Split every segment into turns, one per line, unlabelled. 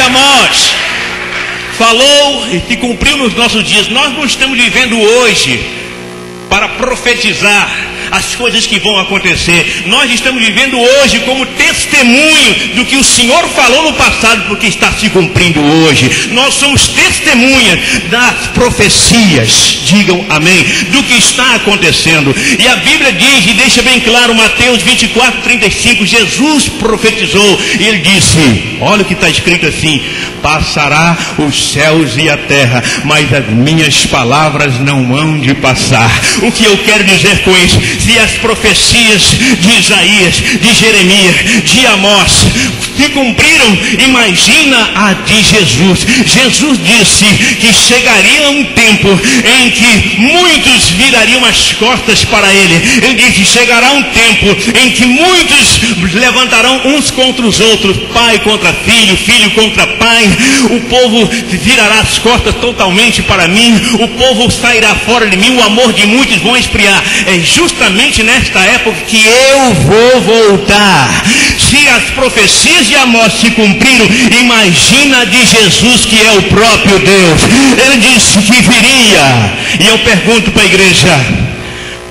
Amós falou e se cumpriu nos nossos dias. Nós não estamos vivendo hoje para profetizar as coisas que vão acontecer. Nós estamos vivendo hoje como testemunho do que o Senhor falou no passado, porque está se cumprindo hoje. Nós somos testemunhas das profecias, digam amém, do que está acontecendo. E a Bíblia diz, e deixa bem claro, Mateus 24:35, Jesus profetizou, e ele disse, olha o que está escrito assim: passará os céus e a terra, mas as minhas palavras não hão de passar. O que eu quero dizer com isso? Se as profecias de Isaías, de Jeremias, de Amós se cumpriram, imagina a de Jesus. Jesus disse que chegaria um tempo em que muitos virariam as costas para ele. Ele disse, chegará um tempo em que muitos levantarão uns contra os outros, pai contra filho, filho contra pai. O povo virará as costas totalmente para mim, o povo sairá fora de mim, o amor de muitos vão esfriar. É justamente nesta época que eu vou voltar. Se as profecias de Amós se cumpriram, imagina a de Jesus, que é o próprio Deus. Ele disse que viria. E eu pergunto para a igreja,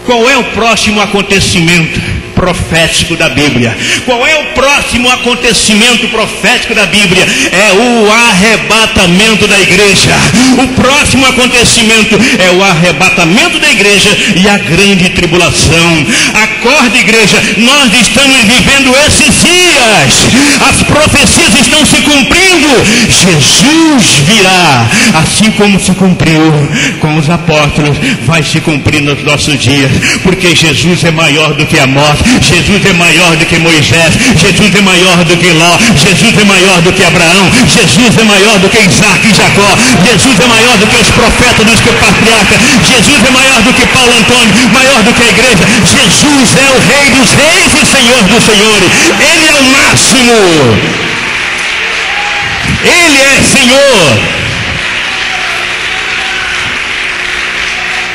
qual é o próximo acontecimento profético da Bíblia? Qual é o próximo acontecimento profético da Bíblia? É o arrebatamento da igreja. O próximo acontecimento é o arrebatamento da igreja e a grande tribulação. Acorde, igreja, nós estamos vivendo esses dias. As profecias estão se cumprindo. Jesus virá, assim como se cumpriu com os apóstolos, vai se cumprir nos nossos dias, porque Jesus é maior do que Amós, Jesus é maior do que Moisés, Jesus é maior do que Ló, Jesus é maior do que Abraão, Jesus é maior do que Isaac e Jacó, Jesus é maior do que os profetas, do que o patriarca, Jesus é maior do que Paulo Antônio, maior do que a igreja. Jesus é o Rei dos reis e Senhor dos senhores. Ele é o máximo. Ele é Senhor.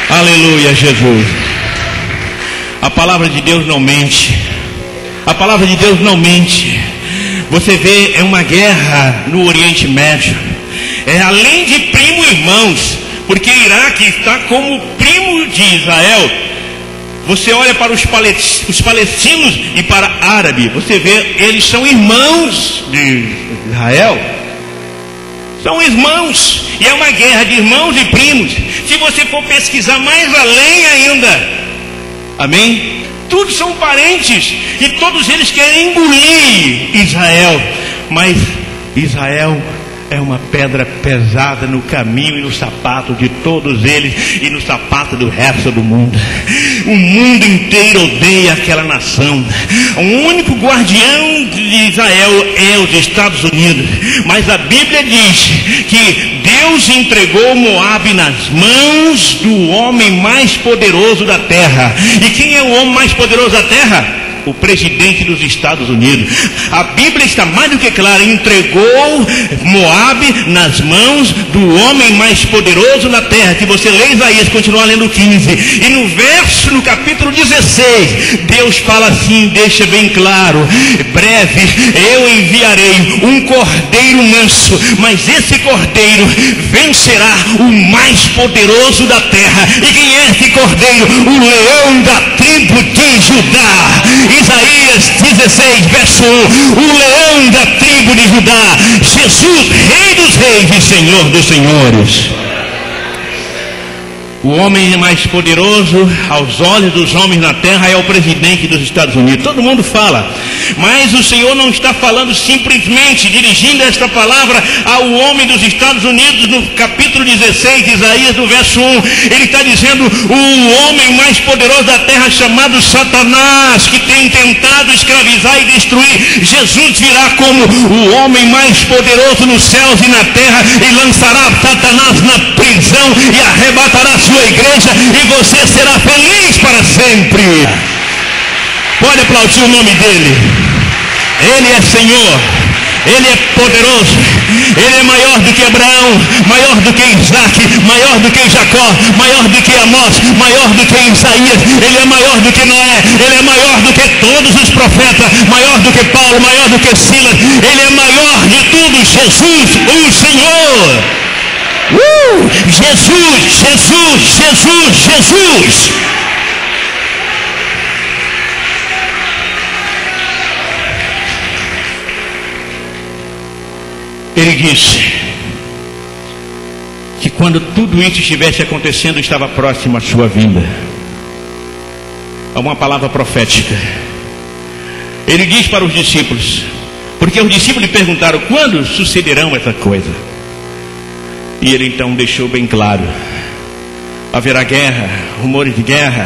Aleluia, Jesus. A palavra de Deus não mente. A palavra de Deus não mente. Você vê, é uma guerra no Oriente Médio. É além de primo irmãos, porque Iraque está como primo de Israel. Você olha para os palestinos e para árabe, você vê, eles são irmãos de Israel. São irmãos. E é uma guerra de irmãos e primos. Se você for pesquisar mais além ainda, amém? Todos são parentes e todos eles querem engolir Israel. Mas Israel é uma pedra pesada no caminho e no sapato de todos eles e no sapato do resto do mundo. O mundo inteiro odeia aquela nação. O único guardião de Israel é os Estados Unidos. Mas a Bíblia diz que Deus entregou Moabe nas mãos do homem mais poderoso da terra. E quem é o homem mais poderoso da terra? O presidente dos Estados Unidos. A Bíblia está mais do que clara, entregou Moabe nas mãos do homem mais poderoso da terra. Se você lê Isaías, continua lendo 15, e no capítulo 16, Deus fala assim, deixa bem claro: breve eu enviarei um cordeiro manso, mas esse cordeiro vencerá o mais poderoso da terra. E quem é esse cordeiro? O leão da tribo de Judá. Isaías 16, verso 1. O leão da tribo de Judá, Jesus, Rei dos reis e Senhor dos senhores. O homem mais poderoso aos olhos dos homens na terra é o presidente dos Estados Unidos. Todo mundo fala, mas o Senhor não está falando simplesmente, dirigindo esta palavra ao homem dos Estados Unidos. No capítulo 16 de Isaías, no verso 1, ele está dizendo: o homem mais poderoso da terra, chamado Satanás, que tem tentado escravizar e destruir, Jesus virá como o homem mais poderoso nos céus e na terra, e lançará Satanás na prisão e arrebatará sua igreja, e você será feliz para sempre. Pode aplaudir o nome dele. Ele é Senhor, Ele é poderoso, Ele é maior do que Abraão, maior do que Isaac, maior do que Jacó, maior do que Amós, maior do que Isaías. Ele é maior do que Noé, ele é maior do que todos os profetas, maior do que Paulo, maior do que Silas. Ele é maior de tudo. Jesus, o Senhor. Jesus, Jesus, Jesus, Jesus. Ele disse que quando tudo isso estivesse acontecendo, estava próximo a sua vinda. É uma palavra profética. Ele diz para os discípulos, porque os discípulos lhe perguntaram quando sucederão essa coisa. E ele então deixou bem claro: haverá guerra, rumores de guerra,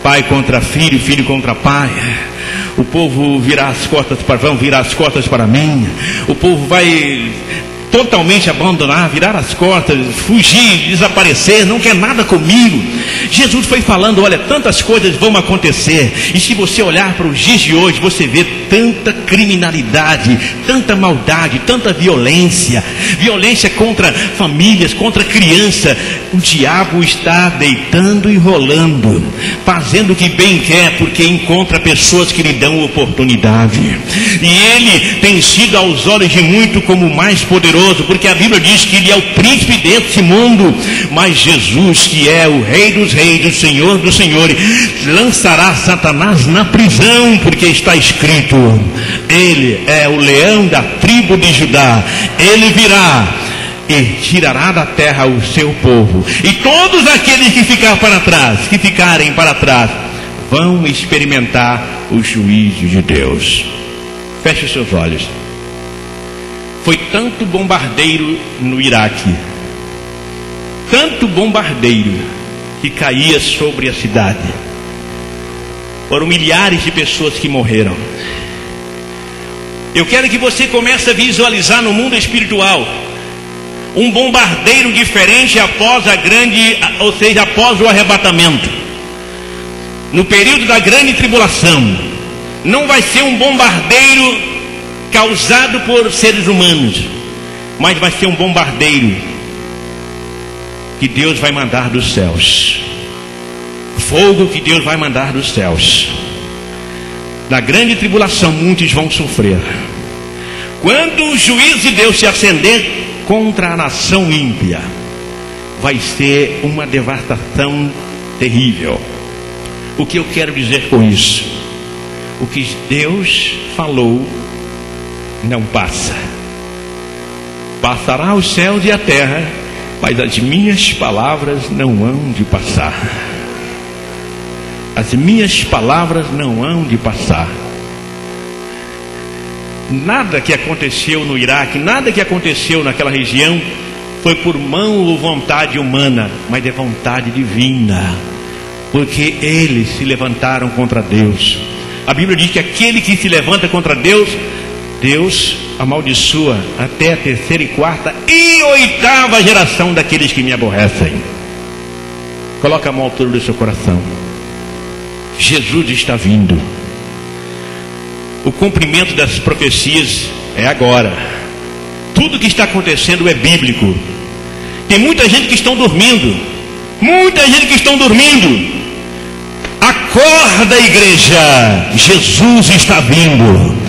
pai contra filho, filho contra pai. O povo vão virar as costas para mim. O povo vai totalmente abandonar, virar as costas, fugir, desaparecer, não quer nada comigo. Jesus foi falando, olha, tantas coisas vão acontecer. E se você olhar para os dias de hoje, você vê tanta criminalidade, tanta maldade, tanta violência. Violência contra famílias, contra criança. O diabo está deitando e rolando, fazendo o que bem quer, porque encontra pessoas que lhe dão oportunidade. E ele tem sido aos olhos de muito como o mais poderoso, porque a Bíblia diz que ele é o príncipe desse mundo. Mas Jesus, que é o Rei dos Reis, o Senhor dos Senhores, lançará Satanás na prisão, porque está escrito: ele é o leão da tribo de Judá. Ele virá e tirará da terra o seu povo, e todos aqueles que ficarem para trás, vão experimentar o juízo de Deus. Feche os seus olhos. Foi tanto bombardeiro no Iraque, tanto bombardeiro que caía sobre a cidade. Foram milhares de pessoas que morreram. Eu quero que você comece a visualizar no mundo espiritual um bombardeiro diferente após após o arrebatamento. No período da grande tribulação, não vai ser um bombardeiro causado por seres humanos, mas vai ser um bombardeiro que Deus vai mandar dos céus. Fogo que Deus vai mandar dos céus. Na grande tribulação muitos vão sofrer. Quando o juízo de Deus se acender contra a nação ímpia, vai ser uma devastação terrível. O que eu quero dizer com isso? O que Deus falou não passa. Passará os céus e a terra, mas as minhas palavras não hão de passar. As minhas palavras não hão de passar. Nada que aconteceu no Iraque, nada que aconteceu naquela região foi por mão ou vontade humana, mas é vontade divina, porque eles se levantaram contra Deus. A Bíblia diz que aquele que se levanta contra Deus, Deus amaldiçoa até a terceira e quarta e oitava geração daqueles que me aborrecem. Coloca a mão à altura do seu coração. Jesus está vindo. O cumprimento das profecias é agora. Tudo que está acontecendo é bíblico. Tem muita gente que estão dormindo. Muita gente que estão dormindo. Acorda, igreja. Jesus está vindo.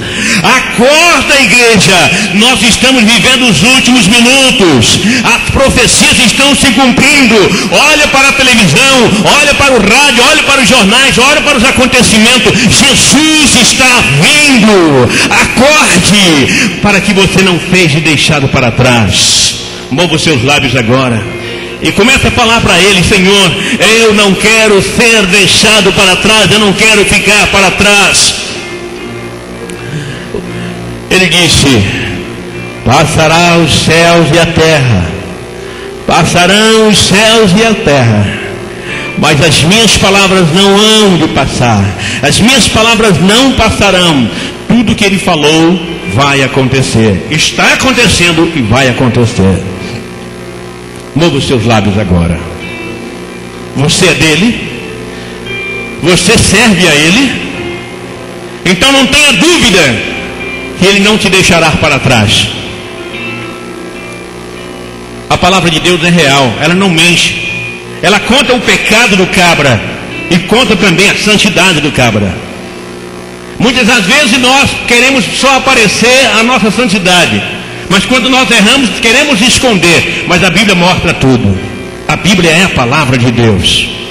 Acorda, igreja. Nós estamos vivendo os últimos minutos. As profecias estão se cumprindo. Olha para a televisão, olha para o rádio, olha para os jornais, olha para os acontecimentos. Jesus está vindo. Acorde, para que você não seja deixado para trás. Mova os seus lábios agora e começa a falar para ele: Senhor, eu não quero ser deixado para trás, eu não quero ficar para trás. Ele disse: passará os céus e a terra, passarão os céus e a terra, mas as minhas palavras não hão de passar. As minhas palavras não passarão. Tudo que ele falou vai acontecer, está acontecendo e vai acontecer. Mova os seus lábios agora. Você é dele? Você serve a ele? Então não tenha dúvida que ele não te deixará para trás. palavra de Deus é real, ela não mente. Ela conta o pecado do cabra e conta também a santidade do cabra. Muitas das vezes nós queremos só aparecer a nossa santidade, mas quando nós erramos queremos esconder, mas a Bíblia mostra tudo. A Bíblia é a palavra de Deus.